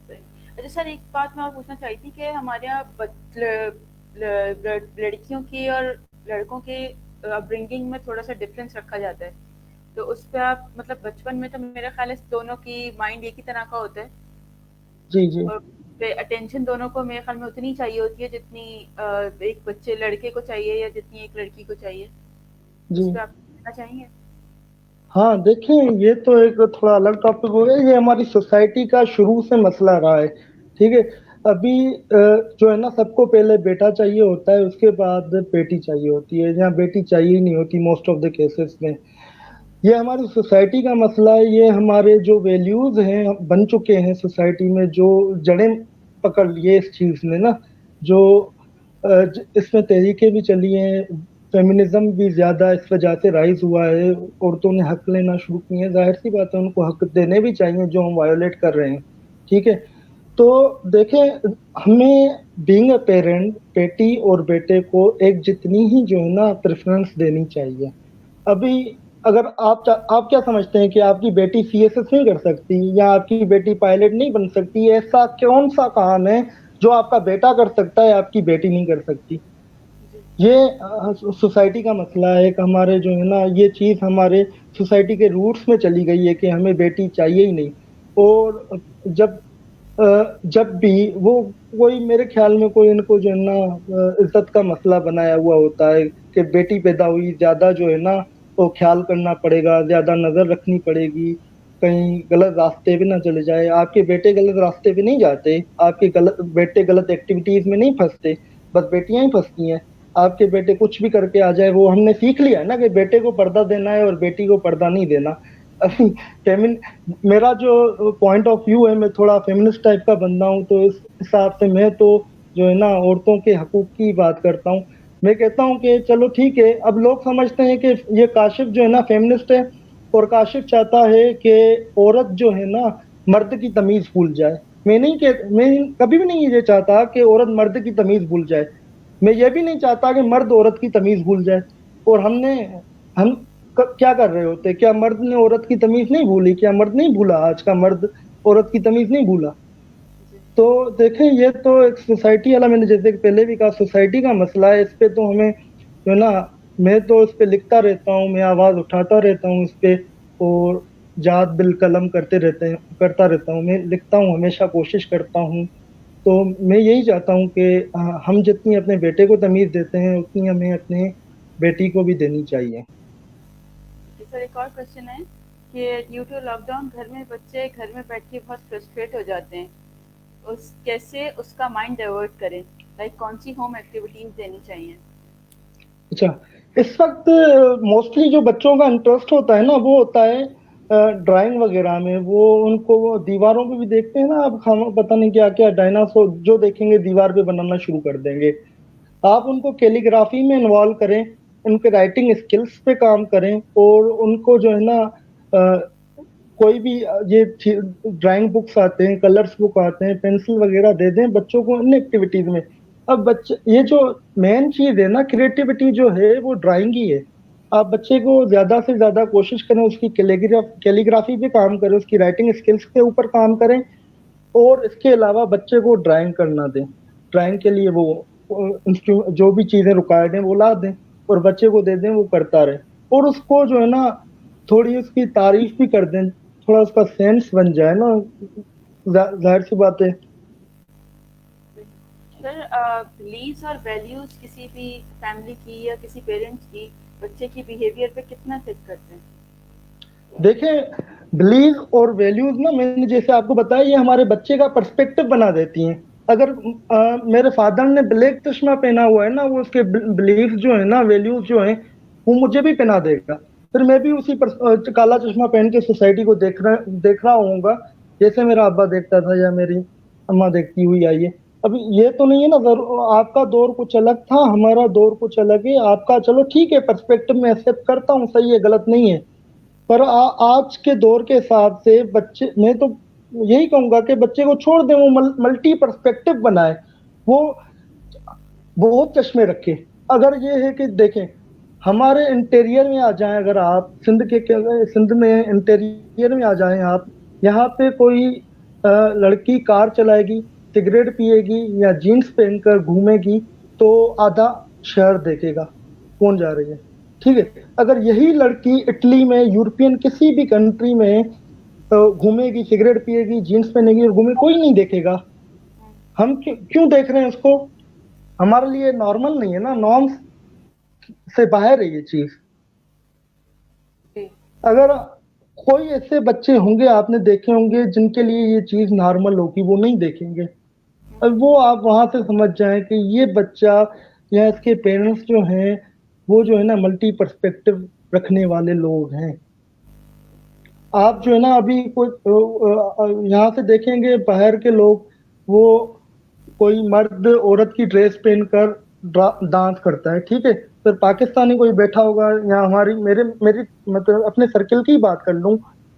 सही। अच्छा सर, एक बात मैं और पूछना चाहती थी कि हमारे यहाँ लड़कियों की और लड़कों के अपब्रिंगिंग में थोड़ा सा डिफरेंस रखा जाता है, तो उस पे आप, मतलब बचपन में तो मेरे ख्याल से दोनों की माइंड एक ही तरह का होता है, जी जी। और पे अटेंशन दोनों को मेरे ख्याल में उतनी चाहिए होती है जितनी एक बच्चे लड़के को चाहिए या जितनी एक लड़की को चाहिए। जी। उस पे आप कहना चाहेंगे? हाँ, देखें, ये तो एक थोड़ा अलग टॉपिक हो गया, ये हमारी सोसाइटी का शुरू से मसला रहा है। ठीक है, अभी जो है ना, सबको पहले बेटा चाहिए होता है, उसके बाद बेटी चाहिए होती है, या बेटी चाहिए ही नहीं होती मोस्ट ऑफ द केसेस में। ये हमारी सोसाइटी का मसला है, ये हमारे जो वैल्यूज हैं बन चुके हैं सोसाइटी में, जो जड़ें पकड़ लिए इस चीज ने ना, जो इसमें तहरीकें भी चली हैं, फेमिनिज्म भी ज्यादा इस वजह से राइज हुआ है, औरतों ने हक लेना शुरू किए हैं, जाहिर सी बात है उनको हक देने भी चाहिए जो हम वायोलेट कर रहे हैं। ठीक है, तो देखें, हमें बीइंग अ पेरेंट, बेटी और बेटे को एक जितनी ही जो है ना प्रेफरेंस देनी चाहिए। अभी अगर आप क्या समझते हैं कि आपकी बेटी सीएसएस नहीं कर सकती या आपकी बेटी पायलट नहीं बन सकती? ऐसा कौन सा काम है जो आपका बेटा कर सकता है, आपकी बेटी नहीं कर सकती? जी ये सोसाइटी का मसला है कि हमारे जो है ना, ये चीज हमारे सोसाइटी के रूट्स में चली गई है कि हमें बेटी चाहिए ही नहीं। और जब जब भी वो कोई मेरे ख्याल में कोई इनको जो है ना इज्जत का मसला बनाया हुआ होता है कि बेटी पैदा हुई, ज्यादा जो है ना वो ख्याल करना पड़ेगा, ज्यादा नजर रखनी पड़ेगी, कहीं गलत रास्ते पे ना चले जाए। आपके बेटे गलत रास्ते पे नहीं जाते, आपके गलत बेटे गलत एक्टिविटीज में नहीं फंसते, बस बेटियां ही फंसती हैं। आपके बेटे कुछ भी करके आ जाए, वो हमने सीख लिया है ना कि बेटे को पर्दा देना है और बेटी को पर्दा नहीं देना। अभी फेमिन मेरा जो पॉइंट ऑफ व्यू है, मैं थोड़ा फेमिनिस्ट टाइप का बंदा हूँ, तो इस हिसाब से मैं तो जो है ना औरतों के हकूक की बात करता हूँ। मैं कहता हूँ कि चलो ठीक है, अब लोग समझते हैं कि ये काशिफ जो है ना फेमिनिस्ट है, और काशिफ चाहता है कि औरत जो है ना मर्द की तमीज भूल जाए। मैं कभी भी नहीं ये चाहता कि औरत मर्द की तमीज भूल जाए। मैं ये भी नहीं चाहता कि मर्द औरत की तमीज भूल जाए। और हम क्या कर रहे होते? क्या मर्द ने औरत की तमीज नहीं भूली? क्या मर्द नहीं भूला? आज का मर्द औरत की तमीज नहीं भूला? जी। तो देखें, ये तो एक सोसाइटी वाला, मैंने जैसे कि पहले भी कहा, सोसाइटी का मसला है। इस पे तो हमें जो है ना, मैं तो इस पे लिखता रहता हूँ, मैं आवाज उठाता रहता हूँ इस पे, और जात बिल कलम करता रहता हूँ, मैं लिखता हूँ, हमेशा कोशिश करता हूँ। तो मैं यही चाहता हूँ कि हम जितनी अपने बेटे को तमीज देते हैं, उतनी हमें अपने बेटी को भी देनी चाहिए। जी सर, एक और क्वेश्चन है कि ड्यू टू लॉकडाउन घर में बच्चे घर में बैठ के बहुत फ्रस्ट्रेट हो जाते हैं, उस कैसे उसका माइंड डाइवर्ट करें, लाइक कौन सी होम एक्टिविटीज देनी चाहिए? अच्छा, इस वक्त मोस्टली जो बच्चों का इंटरेस्ट होता है ना, वो होता है ड्राइंग वगैरह में। वो उनको वो दीवारों पे भी देखते हैं ना, अब हम पता नहीं क्या क्या डायनासोर जो देखेंगे दीवार पे बनाना शुरू कर देंगे। आप उनको कैलीग्राफी में इन्वॉल्व करें, उनके राइटिंग स्किल्स पे काम करें, और उनको जो है ना कोई भी ये ड्राइंग बुक्स आते हैं, कलर्स बुक आते हैं, पेंसिल वगैरह दे दें बच्चों को इन एक्टिविटीज में। अब बच्चे, ये जो मेन चीज है ना, क्रिएटिविटी जो है वो ड्राइंग ही है। आप बच्चे को ज्यादा से ज्यादा कोशिश करें, उसकी कैलीग्राफी पे काम करें, उसकी राइटिंग स्किल्स के ऊपर काम करें, और इसके अलावा बच्चे को ड्राइंग करना दें। ड्राइंग के लिए वो जो भी चीजें रिक्वायर्ड हैं वो ला दें, और बच्चे को दे दें, वो करता रहे। और उसको जो है ना थोड़ी उसकी तारीफ भी कर दें, थोड़ा उसका सेंस बन जाए ना, जाहिर सी बात है। सर, बिलीव्स और वैल्यूज किसी भी फैमिली की या किसी पेरेंट्स की बच्चे की बिहेवियर पे कितना इफेक्ट करते हैं? देखें, बिलीव और वैल्यूज ना, मैंने जैसे आपको बताया, ये हमारे बच्चे का पर्सपेक्टिव बना देती हैं। अगर मेरे फादर ने ब्लैक चश्मा पहना हुआ है ना, वो उसके बिलीव जो है ना, वैल्यूज जो है, वो मुझे भी पहना देगा। फिर मैं भी उसी काला चश्मा पहन के सोसाइटी को देख रहा होऊंगा, जैसे मेरा अब्बा देखता था या मेरी अम्मा देखती हुई आई है। अभी ये तो नहीं है ना, आपका दौर कुछ अलग था, हमारा दौर कुछ अलग है। आपका चलो ठीक है, पर्सपेक्टिव में एक्सेप्ट करता हूँ, सही है, गलत नहीं है। पर आज के दौर के हिसाब से बच्चे, मैं तो यही कहूंगा कि बच्चे को छोड़ दें, वो मल्टी पर्सपेक्टिव बनाए, वो बहुत चश्मे रखे। अगर ये है कि देखें, हमारे इंटीरियर में आ जाएं, अगर आप सिंध में इंटीरियर में आ जाएं आप, यहाँ पे कोई लड़की कार चलाएगी, सिगरेट पिएगी या जीन्स पहनकर घूमेगी, तो आधा शहर देखेगा कौन जा रही है। ठीक है, अगर यही लड़की इटली में, यूरोपियन किसी भी कंट्री में घूमेगी, सिगरेट पिएगी, जीन्स पहनेगी और घूमे, कोई नहीं देखेगा। हम क्यों देख रहे हैं उसको? हमारे लिए नॉर्मल नहीं है ना, नॉर्म्स से बाहर है ये चीज। जी। अगर कोई ऐसे बच्चे होंगे, आपने देखे होंगे, जिनके लिए ये चीज नॉर्मल होगी, वो नहीं देखेंगे। अब वो आप वहां से समझ जाएं कि ये बच्चा या इसके पेरेंट्स जो हैं, वो जो है ना मल्टी पर्सपेक्टिव रखने वाले लोग हैं। आप जो है ना अभी कोई यहाँ से देखेंगे बाहर के लोग, वो कोई मर्द औरत की ड्रेस पहनकर डांस करता है, ठीक है। फिर पाकिस्तानी कोई बैठा होगा, या हमारी मेरे मेरी मतलब अपने सर्कल की बात कर लूं,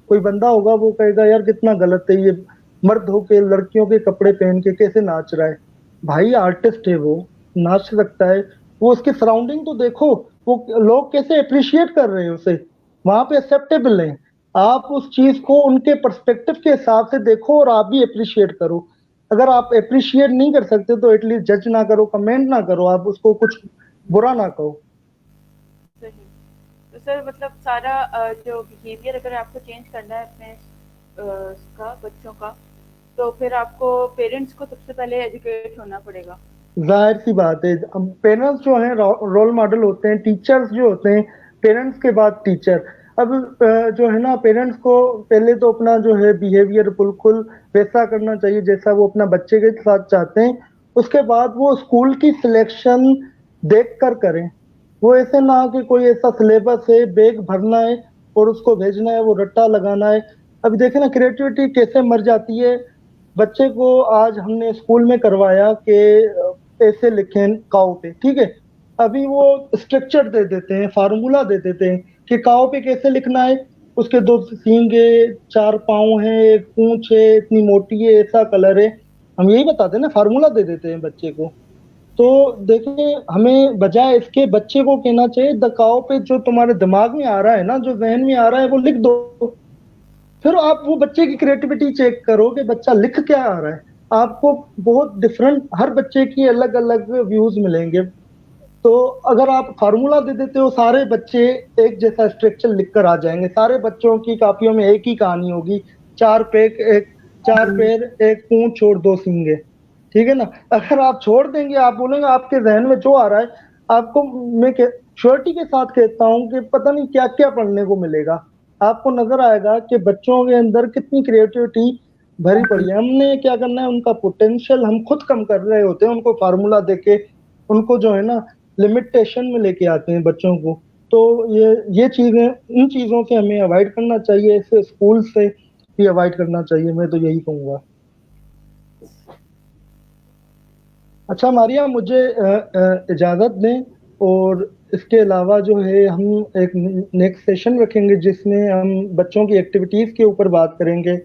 कोई बंदा होगा, वो कहेगा यार कितना गलत है ये, मर्द होके लड़कियों के कपड़े पहन के कैसे नाच रहा है। भाई आर्टिस्ट है, वो नाच सकता है। वो उसकी सराउंडिंग तो देखो, वो लोग कैसे अप्रिशिएट कर रहे हैं उसे, वहां पे एक्सेप्टेबल है। आप उस चीज को उनके पर्सपेक्टिव के हिसाब से देखो, और आप भी अप्रिशिएट करो। अगर आप अप्रिशिएट नहीं कर सकते तो एटलीस्ट जज ना करो, कमेंट ना करो, आप उसको कुछ बुरा ना कहो। सही। तो सर, मतलब सारा जो बिहेवियर अगर आपको चेंज करना है अपने उसका बच्चों का, तो फिर आपको पेरेंट्स को सबसे पहले एजुकेट होना पड़ेगा। जाहिर सी बात है, पेरेंट्स जो हैं रोल मॉडल होते हैं, टीचर्स जो होते हैं, पेरेंट्स के बाद टीचर। अब जो है ना, पेरेंट्स को पहले तो अपना जो है बिहेवियर बिल्कुल वैसा करना चाहिए जैसा वो अपना बच्चे के साथ चाहते हैं। उसके बाद वो स्कूल की सिलेक्शन देख कर करें। वो ऐसे ना कि कोई ऐसा सिलेबस है, बैग भरना है और उसको भेजना है, वो रट्टा लगाना है। अभी देखे ना क्रिएटिविटी कैसे मर जाती है। बच्चे को आज हमने स्कूल में करवाया कि ऐसे लिखें काव पे, ठीक है। अभी वो स्ट्रक्चर दे देते हैं, फार्मूला दे देते हैं कि काव पे कैसे लिखना है। उसके दो सींग है, चार पाँव है, एक पूंछ है, इतनी मोटी है, ऐसा कलर है। हम यही बताते हैं ना, फार्मूला दे देते हैं बच्चे को। तो देखिए, हमें बजाय इसके बच्चे को कहना चाहिए दकाओ पे जो तुम्हारे दिमाग में आ रहा है ना, जो जहन में आ रहा है वो लिख दो। फिर आप वो बच्चे की क्रिएटिविटी चेक करो कि बच्चा लिख क्या आ रहा है। आपको बहुत डिफरेंट, हर बच्चे की अलग अलग व्यूज मिलेंगे। तो अगर आप फार्मूला दे देते हो, सारे बच्चे एक जैसा स्ट्रक्चर लिख कर आ जाएंगे। सारे बच्चों की कापियों में एक ही कहानी होगी, चार पैर, एक पूंछ और दो सींगे, ठीक है ना। अगर आप छोड़ देंगे, आप बोलेंगे आपके जहन में जो आ रहा है, आपको मैं श्योरिटी के साथ कहता हूँ कि पता नहीं क्या क्या पढ़ने को मिलेगा। आपको नजर आएगा कि बच्चों के अंदर कितनी क्रिएटिविटी भरी पड़ी है। हमने क्या करना है, उनका पोटेंशियल हम खुद कम कर रहे होते हैं, उनको फार्मूला देके उनको जो है ना लिमिटेशन में लेके आते हैं बच्चों को। तो ये चीजें, इन चीजों से हमें अवॉइड करना चाहिए, इसे स्कूल से भी अवॉइड करना चाहिए, मैं तो यही कहूंगा। अच्छा मारिया, मुझे इजाजत दें। और इसके अलावा जो है हम एक नेक्स्ट सेशन रखेंगे जिसमें हम बच्चों की एक्टिविटीज के ऊपर बात करेंगे।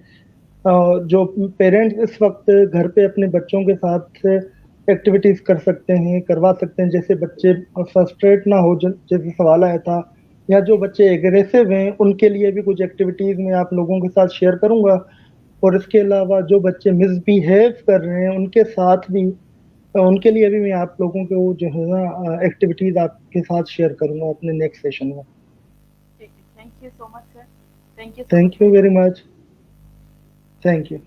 जो पेरेंट्स इस वक्त घर पे अपने बच्चों के साथ एक्टिविटीज कर सकते हैं, करवा सकते हैं, जैसे बच्चे फ्रस्ट्रेट ना हो, जैसे सवाल आया था, या जो बच्चे एग्रेसिव हैं उनके लिए भी कुछ एक्टिविटीज मैं आप लोगों के साथ शेयर करूंगा। और इसके अलावा जो बच्चे मिसबिहेव कर रहे हैं उनके साथ भी, उनके लिए भी मैं आप लोगों को जो है ना एक्टिविटीज आपके साथ शेयर करूंगा अपने नेक्स्ट सेशन में। ठीक है, thank you so much sir. Thank you so much thank for you your very time. Much. Thank you.